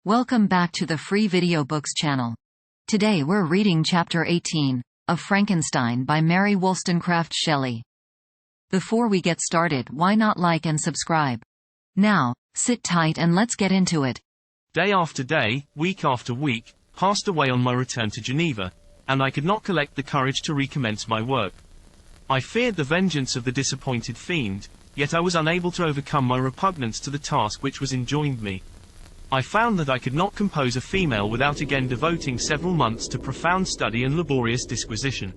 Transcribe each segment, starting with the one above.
Welcome back to the Free Video Books channel. Today we're reading Chapter 18 of Frankenstein by Mary Shelley. Before we get started, why not like and subscribe? Now, sit tight and let's get into it. Day after day, week after week, passed away on my return to Geneva, and I could not collect the courage to recommence my work. I feared the vengeance of the disappointed fiend, yet I was unable to overcome my repugnance to the task which was enjoined me. I found that I could not compose a female without again devoting several months to profound study and laborious disquisition.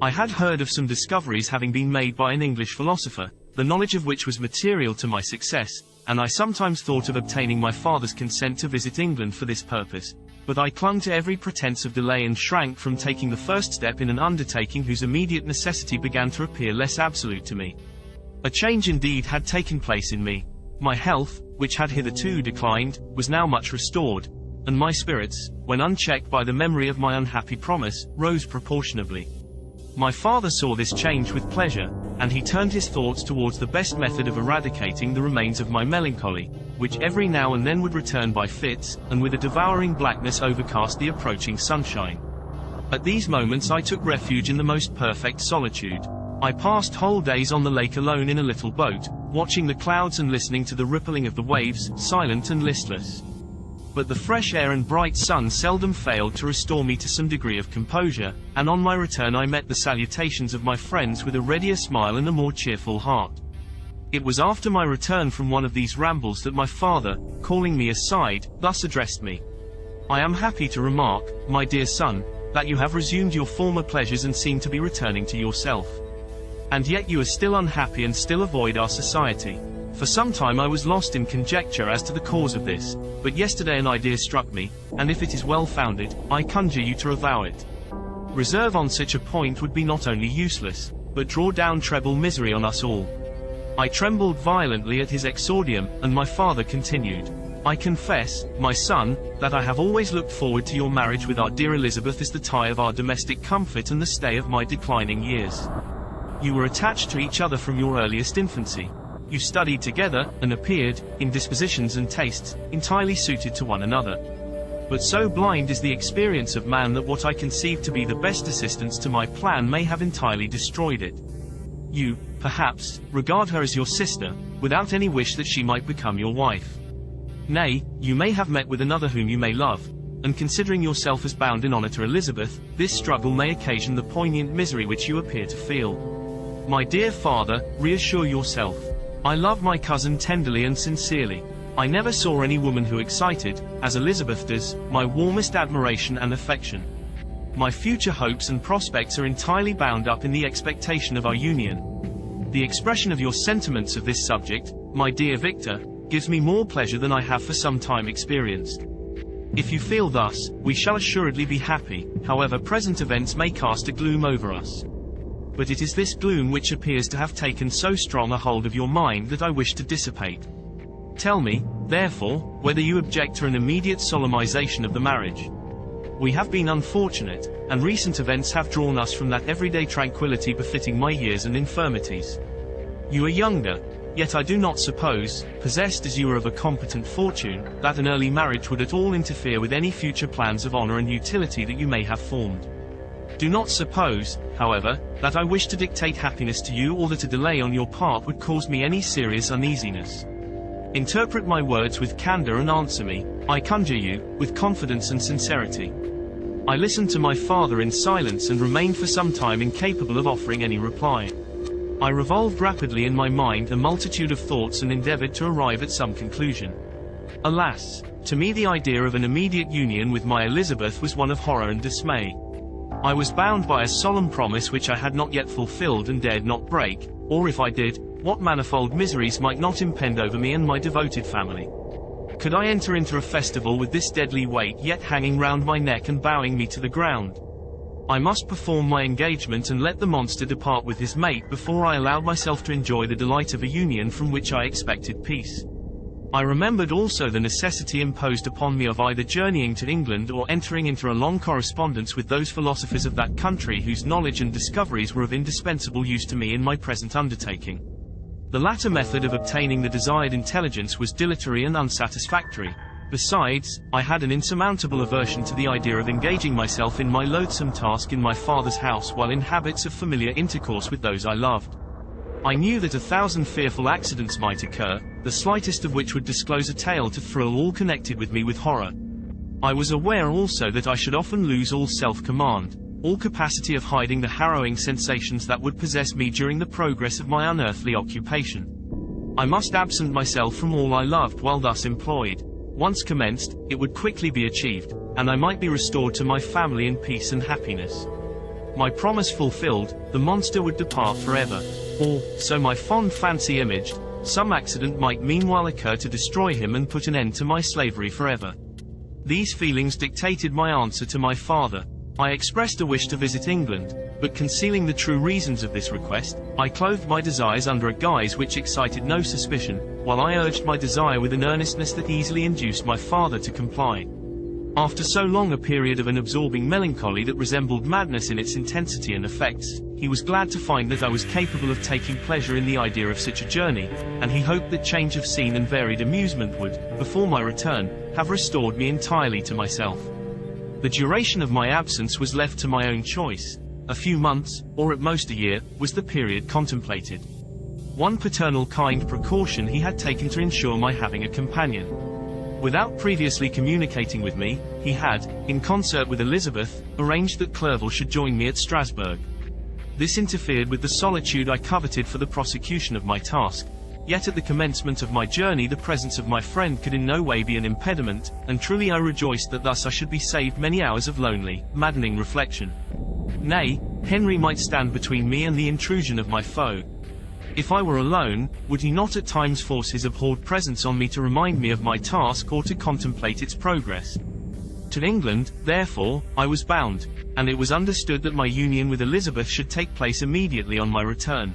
I had heard of some discoveries having been made by an English philosopher, the knowledge of which was material to my success, and I sometimes thought of obtaining my father's consent to visit England for this purpose, but I clung to every pretense of delay and shrank from taking the first step in an undertaking whose immediate necessity began to appear less absolute to me. A change indeed had taken place in me. My health, which had hitherto declined, was now much restored, and my spirits, when unchecked by the memory of my unhappy promise, rose proportionably. My father saw this change with pleasure, and he turned his thoughts towards the best method of eradicating the remains of my melancholy, which every now and then would return by fits, and with a devouring blackness overcast the approaching sunshine. At these moments I took refuge in the most perfect solitude. I passed whole days on the lake alone in a little boat, watching the clouds and listening to the rippling of the waves, silent and listless. But the fresh air and bright sun seldom failed to restore me to some degree of composure, and on my return I met the salutations of my friends with a readier smile and a more cheerful heart. It was after my return from one of these rambles that my father, calling me aside, thus addressed me. "I am happy to remark, my dear son, that you have resumed your former pleasures and seem to be returning to yourself. And yet you are still unhappy and still avoid our society. For some time I was lost in conjecture as to the cause of this, but yesterday an idea struck me, and if it is well founded, I conjure you to avow it. Reserve on such a point would be not only useless, but draw down treble misery on us all." I trembled violently at his exordium, and my father continued, "I confess, my son, that I have always looked forward to your marriage with our dear Elizabeth as the tie of our domestic comfort and the stay of my declining years. You were attached to each other from your earliest infancy. You studied together, and appeared, in dispositions and tastes, entirely suited to one another. But so blind is the experience of man that what I conceived to be the best assistance to my plan may have entirely destroyed it. You, perhaps, regard her as your sister, without any wish that she might become your wife. Nay, you may have met with another whom you may love, and considering yourself as bound in honor to Elizabeth, this struggle may occasion the poignant misery which you appear to feel. My dear father, reassure yourself. I love my cousin tenderly and sincerely. I never saw any woman who excited, as Elizabeth does, my warmest admiration and affection. My future hopes and prospects are entirely bound up in the expectation of our union. The expression of your sentiments of this subject, my dear Victor, gives me more pleasure than I have for some time experienced. If you feel thus, we shall assuredly be happy, however present events may cast a gloom over us. But it is this gloom which appears to have taken so strong a hold of your mind that I wish to dissipate. Tell me, therefore, whether you object to an immediate solemnization of the marriage. We have been unfortunate, and recent events have drawn us from that everyday tranquility befitting my years and infirmities. You are younger, yet I do not suppose, possessed as you are of a competent fortune, that an early marriage would at all interfere with any future plans of honor and utility that you may have formed. Do not suppose, however, that I wish to dictate happiness to you or that a delay on your part would cause me any serious uneasiness. Interpret my words with candor and answer me, I conjure you, with confidence and sincerity." I listened to my father in silence and remained for some time incapable of offering any reply. I revolved rapidly in my mind a multitude of thoughts and endeavored to arrive at some conclusion. Alas, to me the idea of an immediate union with my Elizabeth was one of horror and dismay. I was bound by a solemn promise which I had not yet fulfilled and dared not break, or if I did, what manifold miseries might not impend over me and my devoted family. Could I enter into a festival with this deadly weight yet hanging round my neck and bowing me to the ground? I must perform my engagement and let the monster depart with his mate before I allowed myself to enjoy the delight of a union from which I expected peace. I remembered also the necessity imposed upon me of either journeying to England or entering into a long correspondence with those philosophers of that country whose knowledge and discoveries were of indispensable use to me in my present undertaking. The latter method of obtaining the desired intelligence was dilatory and unsatisfactory, Besides, I had an insurmountable aversion to the idea of engaging myself in my loathsome task in my father's house while in habits of familiar intercourse with those I loved. I knew that 1,000 fearful accidents might occur, the slightest of which would disclose a tale to thrill all connected with me with horror. I was aware also that I should often lose all self-command, all capacity of hiding the harrowing sensations that would possess me during the progress of my unearthly occupation. I must absent myself from all I loved while thus employed. Once commenced, it would quickly be achieved, and I might be restored to my family in peace and happiness. My promise fulfilled, the monster would depart forever. Or, so my fond fancy imaged, some accident might meanwhile occur to destroy him and put an end to my slavery forever. These feelings dictated my answer to my father. I expressed a wish to visit England, but concealing the true reasons of this request, I clothed my desires under a guise which excited no suspicion, while I urged my desire with an earnestness that easily induced my father to comply. After so long a period of an absorbing melancholy that resembled madness in its intensity and effects, he was glad to find that I was capable of taking pleasure in the idea of such a journey, and he hoped that change of scene and varied amusement would, before my return, have restored me entirely to myself. The duration of my absence was left to my own choice. A few months, or at most a year, was the period contemplated. One paternal kind precaution he had taken to ensure my having a companion. Without previously communicating with me, he had, in concert with Elizabeth, arranged that Clerval should join me at Strasbourg. This interfered with the solitude I coveted for the prosecution of my task, yet at the commencement of my journey the presence of my friend could in no way be an impediment, and truly I rejoiced that thus I should be saved many hours of lonely, maddening reflection. Nay, Henry might stand between me and the intrusion of my foe. If I were alone, would he not at times force his abhorred presence on me to remind me of my task or to contemplate its progress? To England, therefore, I was bound, and it was understood that my union with Elizabeth should take place immediately on my return.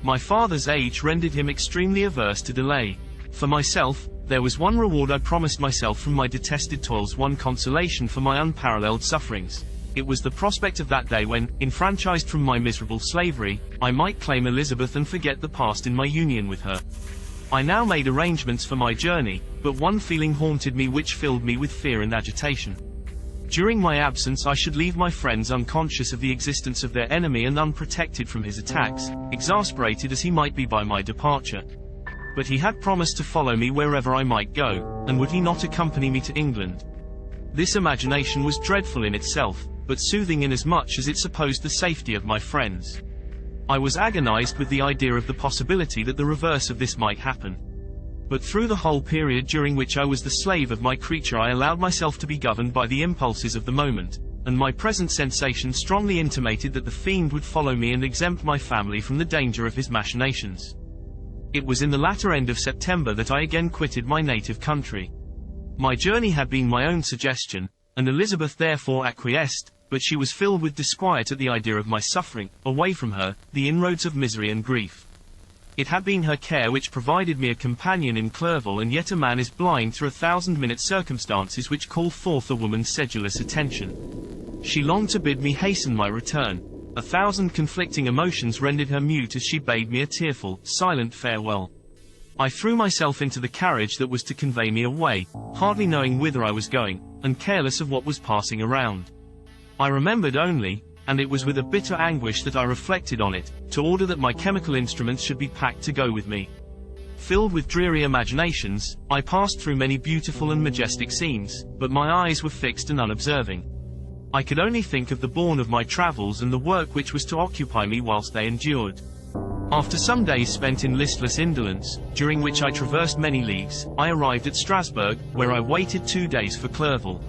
My father's age rendered him extremely averse to delay. For myself, there was one reward I promised myself from my detested toils, one consolation for my unparalleled sufferings. It was the prospect of that day when, enfranchised from my miserable slavery, I might claim Elizabeth and forget the past in my union with her. I now made arrangements for my journey, but one feeling haunted me which filled me with fear and agitation. During my absence I should leave my friends unconscious of the existence of their enemy and unprotected from his attacks, exasperated as he might be by my departure. But he had promised to follow me wherever I might go, and would he not accompany me to England? This imagination was dreadful in itself, but soothing inasmuch as it supposed the safety of my friends. I was agonized with the idea of the possibility that the reverse of this might happen. But through the whole period during which I was the slave of my creature I allowed myself to be governed by the impulses of the moment, and my present sensation strongly intimated that the fiend would follow me and exempt my family from the danger of his machinations. It was in the latter end of September that I again quitted my native country. My journey had been my own suggestion, and Elizabeth therefore acquiesced, but she was filled with disquiet at the idea of my suffering, away from her, the inroads of misery and grief. It had been her care which provided me a companion in Clerval, and yet a man is blind through 1,000-minute circumstances which call forth a woman's sedulous attention. She longed to bid me hasten my return. 1,000 conflicting emotions rendered her mute as she bade me a tearful, silent farewell. I threw myself into the carriage that was to convey me away, hardly knowing whither I was going, and careless of what was passing around. I remembered only, and it was with a bitter anguish that I reflected on it, to order that my chemical instruments should be packed to go with me. Filled with dreary imaginations, I passed through many beautiful and majestic scenes, but my eyes were fixed and unobserving. I could only think of the bourne of my travels and the work which was to occupy me whilst they endured. After some days spent in listless indolence, during which I traversed many leagues, I arrived at Strasbourg, where I waited 2 days for Clerval.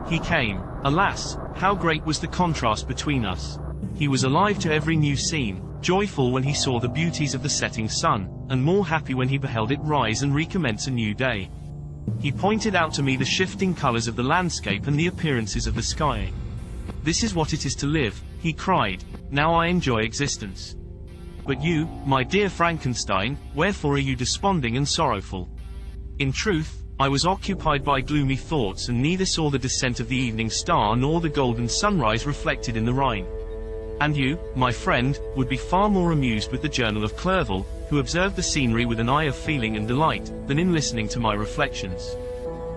He came. Alas, how great was the contrast between us! He was alive to every new scene, joyful when he saw the beauties of the setting sun, and more happy when he beheld it rise and recommence a new day. He pointed out to me the shifting colors of the landscape and the appearances of the sky. "This is what it is to live," he cried. "Now I enjoy existence. But you, my dear Frankenstein, wherefore are you desponding and sorrowful?" In truth, I was occupied by gloomy thoughts and neither saw the descent of the evening star nor the golden sunrise reflected in the Rhine. And you, my friend, would be far more amused with the journal of Clerval, who observed the scenery with an eye of feeling and delight, than in listening to my reflections.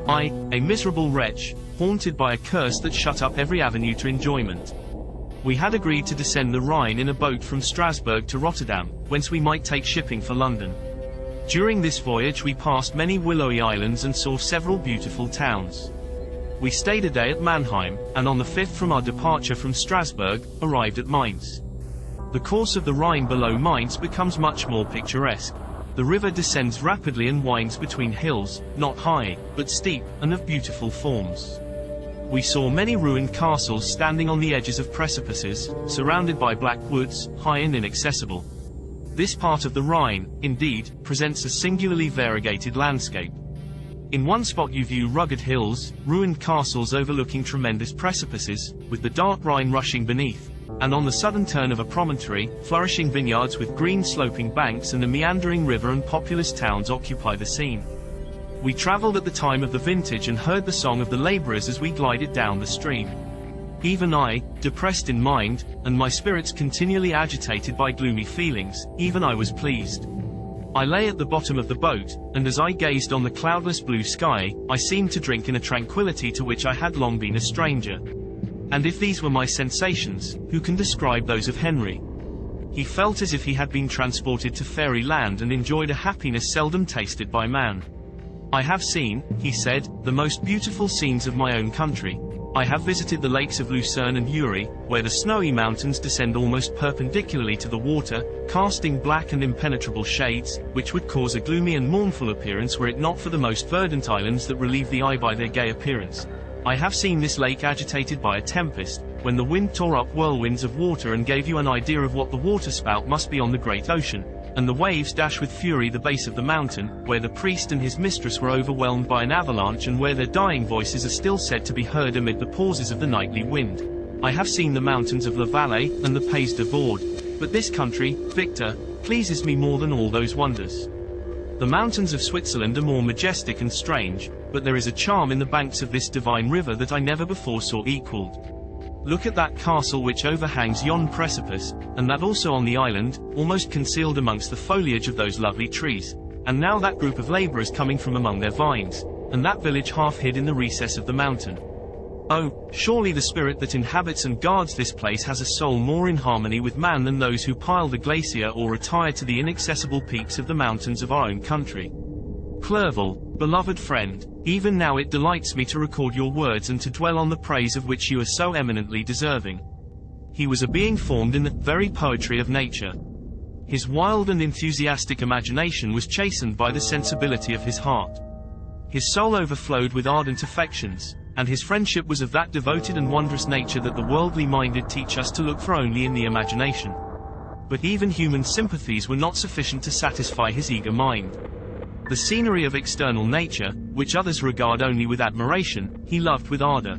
I, a miserable wretch, haunted by a curse that shut up every avenue to enjoyment. We had agreed to descend the Rhine in a boat from Strasbourg to Rotterdam, whence we might take shipping for London. During this voyage we passed many willowy islands and saw several beautiful towns. We stayed a day at Mannheim, and on the 5th from our departure from Strasbourg, arrived at Mainz. The course of the Rhine below Mainz becomes much more picturesque. The river descends rapidly and winds between hills, not high, but steep, and of beautiful forms. We saw many ruined castles standing on the edges of precipices, surrounded by black woods, high and inaccessible. This part of the Rhine, indeed, presents a singularly variegated landscape. In one spot you view rugged hills, ruined castles overlooking tremendous precipices, with the dark Rhine rushing beneath, and on the southern turn of a promontory, flourishing vineyards with green sloping banks and a meandering river and populous towns occupy the scene. We traveled at the time of the vintage and heard the song of the laborers as we glided down the stream. Even I, depressed in mind, and my spirits continually agitated by gloomy feelings, even I was pleased. I lay at the bottom of the boat, and as I gazed on the cloudless blue sky, I seemed to drink in a tranquility to which I had long been a stranger. And if these were my sensations, who can describe those of Henry? He felt as if he had been transported to fairy land and enjoyed a happiness seldom tasted by man. I have seen, he said, the most beautiful scenes of my own country. I have visited the lakes of Lucerne and Uri, where the snowy mountains descend almost perpendicularly to the water, casting black and impenetrable shades, which would cause a gloomy and mournful appearance were it not for the most verdant islands that relieve the eye by their gay appearance. I have seen this lake agitated by a tempest, when the wind tore up whirlwinds of water and gave you an idea of what the waterspout must be on the great ocean, and the waves dash with fury the base of the mountain, where the priest and his mistress were overwhelmed by an avalanche and where their dying voices are still said to be heard amid the pauses of the nightly wind. I have seen the mountains of La Vallée, and the Pays de Vaud. But this country, Victor, pleases me more than all those wonders. The mountains of Switzerland are more majestic and strange, but there is a charm in the banks of this divine river that I never before saw equaled. Look at that castle which overhangs yon precipice, and that also on the island, almost concealed amongst the foliage of those lovely trees, and now that group of laborers coming from among their vines, and that village half hid in the recess of the mountain. Oh, surely the spirit that inhabits and guards this place has a soul more in harmony with man than those who pile the glacier or retire to the inaccessible peaks of the mountains of our own country. Clerval, beloved friend, even now it delights me to record your words and to dwell on the praise of which you are so eminently deserving. He was a being formed in the very poetry of nature. His wild and enthusiastic imagination was chastened by the sensibility of his heart. His soul overflowed with ardent affections, and his friendship was of that devoted and wondrous nature that the worldly minded teach us to look for only in the imagination. But even human sympathies were not sufficient to satisfy his eager mind. The scenery of external nature, which others regard only with admiration, he loved with ardor.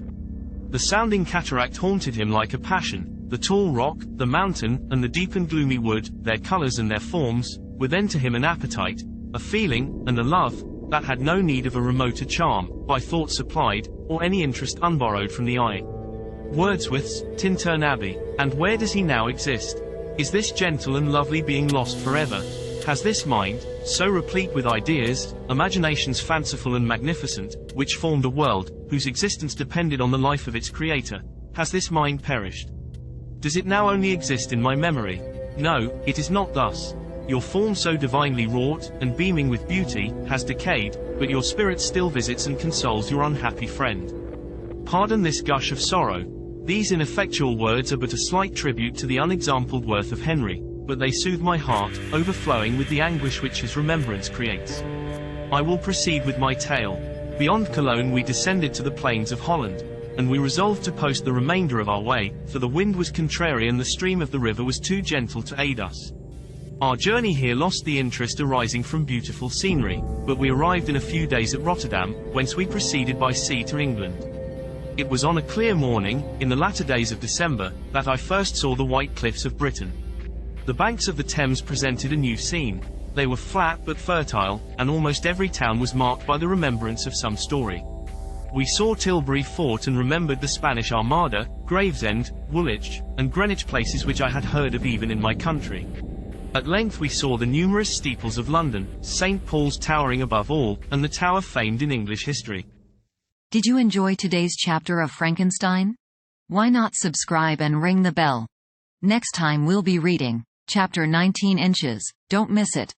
The sounding cataract haunted him like a passion. The tall rock, the mountain, and the deep and gloomy wood, their colors and their forms, were then to him an appetite, a feeling, and a love, that had no need of a remoter charm, by thought supplied, or any interest unborrowed from the eye. Wordsworth's Tintern Abbey. And where does he now exist? Is this gentle and lovely being lost forever? Has this mind, so replete with ideas, imaginations fanciful and magnificent, which formed a world, whose existence depended on the life of its creator, has this mind perished? Does it now only exist in my memory? No, it is not thus. Your form so divinely wrought, and beaming with beauty, has decayed, but your spirit still visits and consoles your unhappy friend. Pardon this gush of sorrow. These ineffectual words are but a slight tribute to the unexampled worth of Henry, but they soothe my heart, overflowing with the anguish which his remembrance creates. I will proceed with my tale. Beyond Cologne we descended to the plains of Holland, and we resolved to post the remainder of our way, for the wind was contrary and the stream of the river was too gentle to aid us. Our journey here lost the interest arising from beautiful scenery, but we arrived in a few days at Rotterdam, whence we proceeded by sea to England. It was on a clear morning, in the latter days of December, that I first saw the white cliffs of Britain. The banks of the Thames presented a new scene. They were flat but fertile, and almost every town was marked by the remembrance of some story. We saw Tilbury Fort and remembered the Spanish Armada, Gravesend, Woolwich, and Greenwich, places which I had heard of even in my country. At length we saw the numerous steeples of London, St. Paul's towering above all, and the tower famed in English history. Did you enjoy today's chapter of Frankenstein? Why not subscribe and ring the bell? Next time we'll be reading Chapter 19 Inches. Don't miss it.